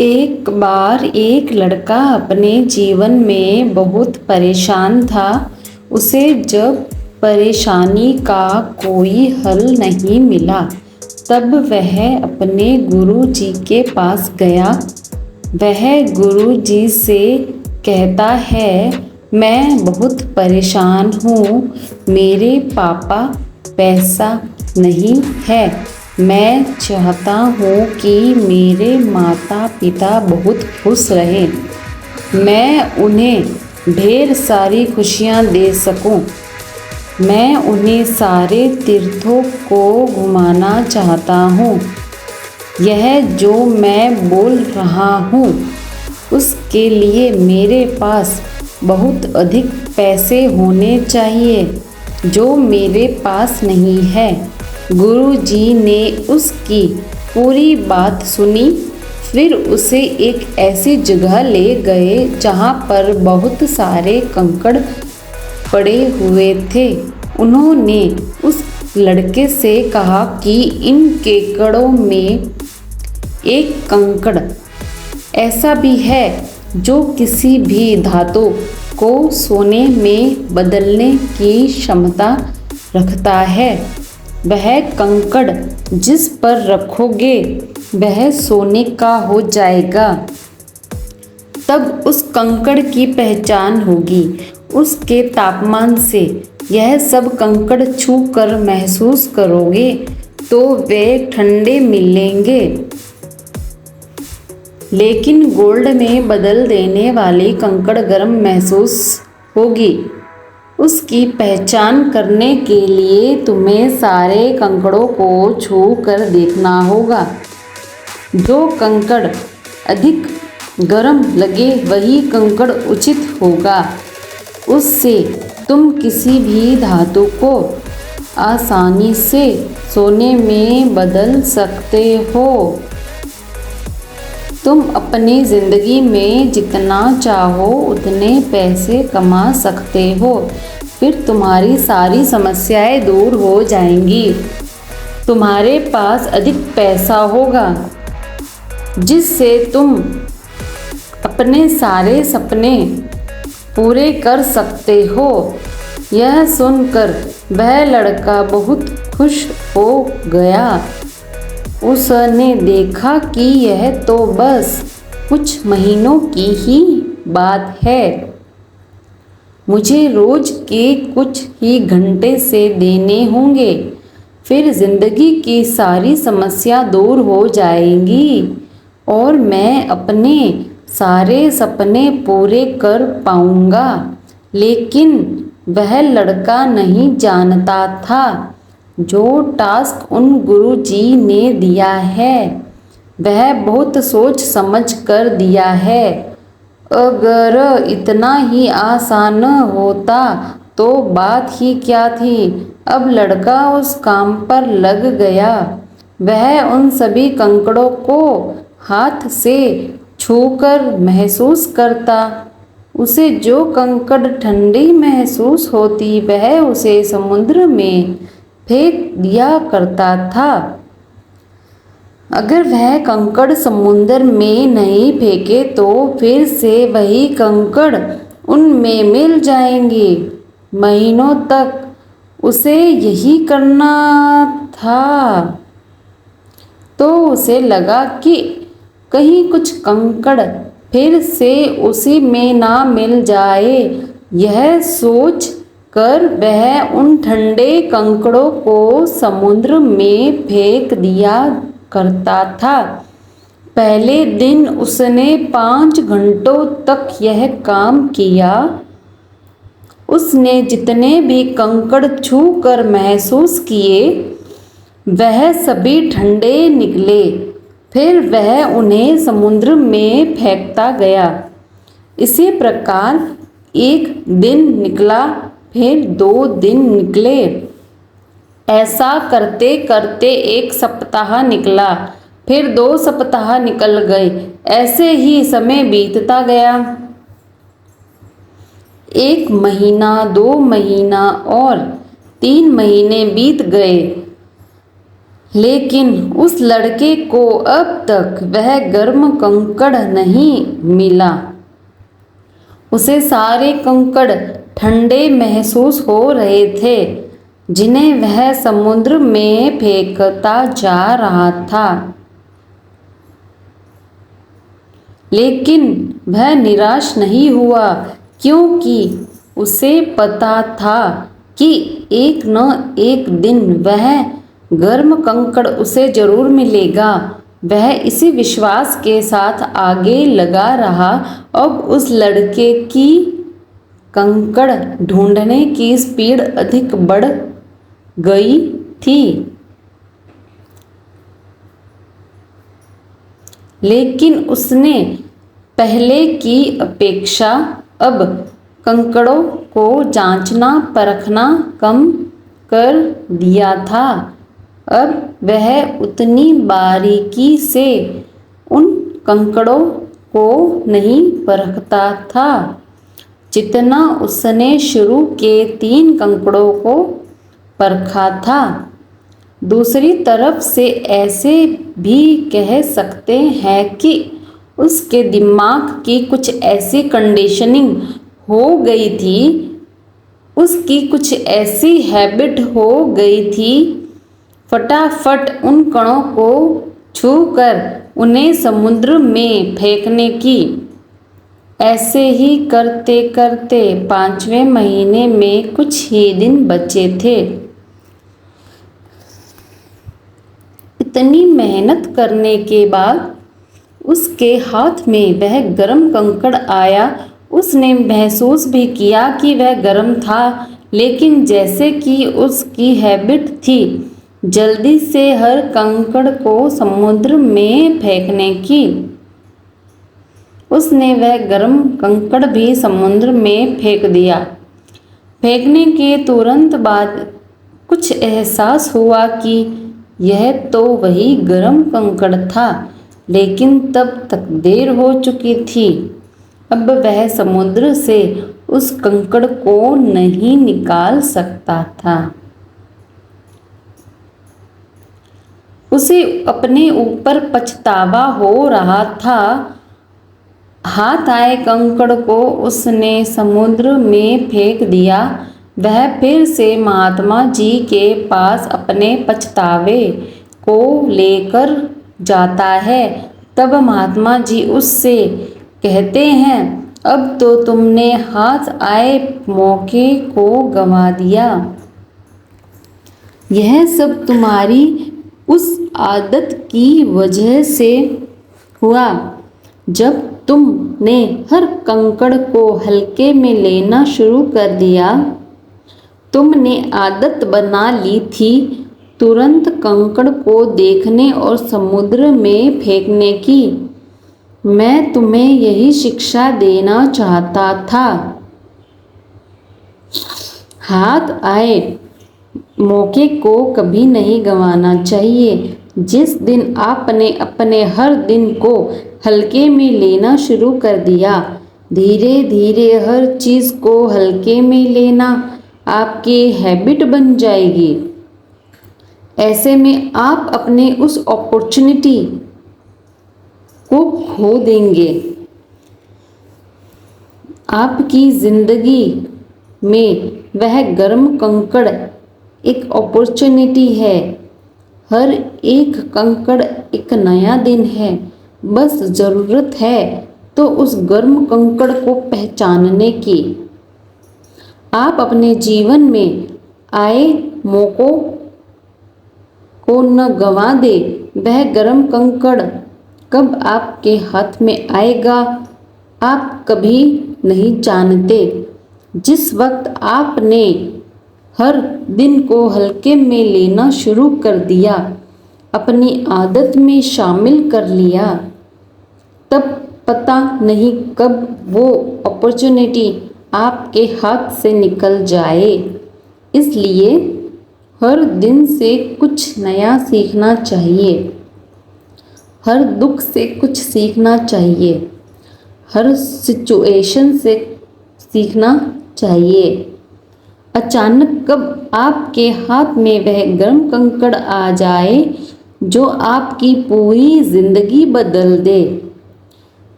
एक बार एक लड़का अपने जीवन में बहुत परेशान था। उसे जब परेशानी का कोई हल नहीं मिला, तब वह अपने गुरुजी के पास गया। वह गुरुजी से कहता है, मैं बहुत परेशान हूँ, मेरे पापा पैसा नहीं है। मैं चाहता हूँ कि मेरे माता पिता बहुत खुश रहें। मैं उन्हें ढेर सारी खुशियाँ दे सकूँ। मैं उन्हें सारे तीर्थों को घुमाना चाहता हूँ। यह जो मैं बोल रहा हूँ, उसके लिए मेरे पास बहुत अधिक पैसे होने चाहिए, जो मेरे पास नहीं है। गुरुजी ने उसकी पूरी बात सुनी। फिर उसे एक ऐसी जगह ले गए जहाँ पर बहुत सारे कंकड़ पड़े हुए थे। उन्होंने उस लड़के से कहा कि इन केकड़ों में एक कंकड़ ऐसा भी है जो किसी भी धातु को सोने में बदलने की क्षमता रखता है। वह कंकड़ जिस पर रखोगे वह सोने का हो जाएगा। तब उस कंकड़ की पहचान होगी। उसके तापमान से यह सब कंकड़ छू कर महसूस करोगे तो वे ठंडे मिलेंगे। लेकिन गोल्ड में बदल देने वाली कंकड़ गर्म महसूस होगी। उसकी पहचान करने के लिए तुम्हें सारे कंकड़ों को छू कर देखना होगा। जो कंकड़ अधिक गर्म लगे वही कंकड़ उचित होगा। उससे तुम किसी भी धातु को आसानी से सोने में बदल सकते हो। तुम अपनी ज़िंदगी में जितना चाहो उतने पैसे कमा सकते हो। फिर तुम्हारी सारी समस्याएं दूर हो जाएंगी। तुम्हारे पास अधिक पैसा होगा, जिससे तुम अपने सारे सपने पूरे कर सकते हो। यह सुनकर वह लड़का बहुत खुश हो गया। उसने देखा कि यह तो बस कुछ महीनों की ही बात है। मुझे रोज के कुछ ही घंटे से देने होंगे, फिर जिंदगी की सारी समस्या दूर हो जाएंगी और मैं अपने सारे सपने पूरे कर पाऊंगा। लेकिन वह लड़का नहीं जानता था जो टास्क उन गुरुजी ने दिया है वह बहुत सोच समझ कर दिया है। अगर इतना ही आसान होता तो बात ही क्या थी। अब लड़का उस काम पर लग गया। वह उन सभी कंकड़ों को हाथ से छूकर महसूस करता। उसे जो कंकड़ ठंडी महसूस होती वह उसे समुद्र में फेंक दिया करता था। अगर वह कंकड़ समुद्र में नहीं फेंके तो फिर से वही कंकड़ उनमें मिल जाएंगे। महीनों तक उसे यही करना था। तो उसे लगा कि कहीं कुछ कंकड़ फिर से उसी में ना मिल जाए। यह सोच कर वह उन ठंडे कंकड़ों को समुद्र में फेंक दिया करता था। पहले दिन उसने 5 घंटों तक यह काम किया। उसने जितने भी कंकड़ छू कर महसूस किए वह सभी ठंडे निकले। फिर वह उन्हें समुद्र में फेंकता गया। इसी प्रकार एक दिन निकला, फिर 2 दिन निकले। ऐसा करते करते 1 सप्ताह निकला, फिर 2 सप्ताह निकल गए। ऐसे ही समय बीतता गया। 1 महीना, 2 महीना और 3 महीने बीत गए। लेकिन उस लड़के को अब तक वह गर्म कंकड़ नहीं मिला। उसे सारे कंकड़ ठंडे महसूस हो रहे थे जिन्हें वह समुद्र में फेंकता जा रहा था। लेकिन वह निराश नहीं हुआ, क्योंकि उसे पता था कि एक न एक दिन वह गर्म कंकड़ उसे जरूर मिलेगा। वह इसी विश्वास के साथ आगे लगा रहा। अब उस लड़के की कंकड़ ढूंढने की स्पीड अधिक बढ़ गई थी। लेकिन उसने पहले की अपेक्षा अब कंकड़ों को जांचना परखना कम कर दिया था। अब वह उतनी बारीकी से उन कंकड़ों को नहीं परखता था जितना उसने शुरू के 3 कंकड़ों को परखा था। दूसरी तरफ से ऐसे भी कह सकते हैं कि उसके दिमाग की कुछ ऐसी कंडीशनिंग हो गई थी, उसकी कुछ ऐसी हैबिट हो गई थी फटाफट उन कणों को छूकर उन्हें समुद्र में फेंकने की। ऐसे ही करते करते 5वें महीने में कुछ ही दिन बचे थे। इतनी मेहनत करने के बाद उसके हाथ में वह गर्म कंकड़ आया। उसने महसूस भी किया कि वह गर्म था, लेकिन जैसे कि उसकी हैबिट थी जल्दी से हर कंकड़ को समुद्र में फेंकने की, उसने वह गर्म कंकड़ भी समुद्र में फेंक दिया। फेंकने के तुरंत बाद कुछ एहसास हुआ कि यह तो वही गर्म कंकड़ था, लेकिन तब तक देर हो चुकी थी। अब वह समुद्र से उस कंकड़ को नहीं निकाल सकता था। उसे अपने ऊपर पछतावा हो रहा था। हाथ आए कंकड़ को उसने समुद्र में फेंक दिया। वह फिर से महात्मा जी के पास अपने पछतावे को लेकर जाता है। तब महात्मा जी उससे कहते हैं, अब तो तुमने हाथ आए मौके को गंवा दिया। यह सब तुम्हारी उस आदत की वजह से हुआ जब तुमने हर कंकड़ को हल्के में लेना शुरू कर दिया। तुमने आदत बना ली थी तुरंत कंकड़ को देखने और समुद्र में फेंकने की। मैं तुम्हें यही शिक्षा देना चाहता था। हाथ आए मौके को कभी नहीं गंवाना चाहिए। जिस दिन आपने अपने हर दिन को हल्के में लेना शुरू कर दिया, धीरे धीरे हर चीज़ को हल्के में लेना आपकी हैबिट बन जाएगी। ऐसे में आप अपने उस अपॉर्चुनिटी को खो देंगे। आपकी ज़िंदगी में वह गर्म कंकड़ एक अपॉर्चुनिटी है। हर एक कंकड़ एक नया दिन है। बस ज़रूरत है तो उस गर्म कंकड़ को पहचानने की। आप अपने जीवन में आए मौकों को न गंवा दे। वह गर्म कंकड़ कब आपके हाथ में आएगा आप कभी नहीं जानते। जिस वक्त आपने हर दिन को हल्के में लेना शुरू कर दिया, अपनी आदत में शामिल कर लिया, तब पता नहीं कब वो अपॉर्चुनिटी आपके हाथ से निकल जाए। इसलिए हर दिन से कुछ नया सीखना चाहिए। हर दुख से कुछ सीखना चाहिए। हर सिचुएशन से सीखना चाहिए। अचानक कब आपके हाथ में वह गर्म कंकड़ आ जाए जो आपकी पूरी जिंदगी बदल दे।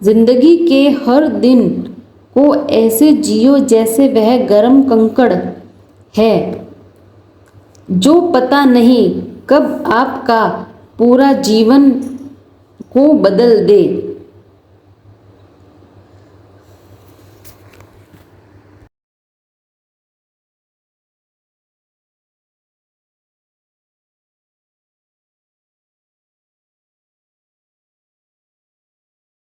जिंदगी के हर दिन को ऐसे जियो जैसे वह गर्म कंकड़ है जो पता नहीं कब आपका पूरा जीवन को बदल दे।